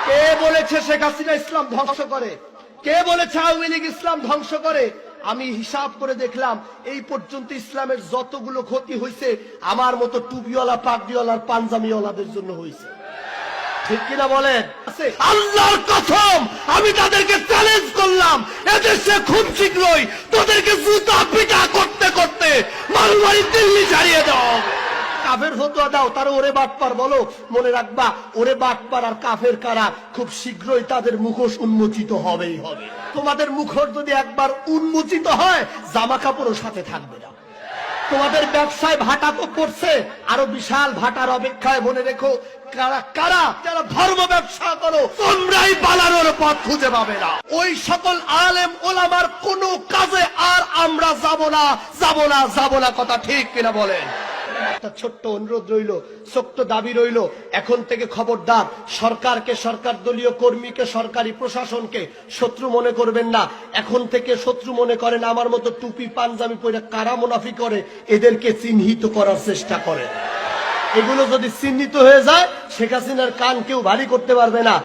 কে বলেছে শেখ হাসিনা ইসলাম ধ্বংস করে? কে বলেছে আওয়ামী লীগ ইসলাম ধ্বংস করে? আমি হিসাব করে দেখলাম এই পর্যন্ত ইসলামের যতগুলো ক্ষতি হয়েছে আমার মতো টুপিওয়ালা পাগড়িওয়ালার পাঞ্জাবিওয়ালাদের জন্য হয়েছে। ঠিক কিনা বলেন? আল্লাহর কসম আমি তাদেরকে চ্যালেঞ্জ করলাম, এদেশে খুব শীঘ্রই তোদেরকে জুতা পিটা করতে করতে মালবাড়ি দিল্লি ছাড়িয়ে দাও। কাফের ফতোয়া দাও, তারা ওরে বাটপার বলো, মনে রাখবা ওরে বাটপার আর কাফের কারা খুব শীঘ্রই তাদের মুখোশ উন্মোচিত হবেই হবে। তোমাদের মুখোশ যদি একবার উন্মোচিত হয় জামা কাপড়ও সাথে থাকবে না। তোমাদের ব্যবসায় ভাটা তো পড়ছে, আরো বিশাল ভাটার অপেক্ষায়। মনে রেখো কারা কারা যারা ধর্ম ব্যবসা করো তোমরাই পালানোর পথ খুঁজে পাবে না। ওই সকল আলেম ওলামার কোনো কাজে আর আমরা যাব না, যাব না, যাব না। কথা ঠিক কিনা বলেন? একটা ছোট্ট অনুরোধ রইল, ছোট্ট দাবি রইল, এখন থেকে খবরদার সরকারকে, সরকার দলীয় কর্মীকে, সরকারি প্রশাসনকে শত্রু মনে করবেন না। এখন থেকে শত্রু মনে করেন আমার মতো টুপি পাঞ্জাবি পরে কারা মুনাফি করে এদেরকে চিহ্নিত করার চেষ্টা করে। এগুলো যদি চিহ্নিত হয়ে যায় শেখ হাসিনার কান কেউ ভারী করতে পারবে না।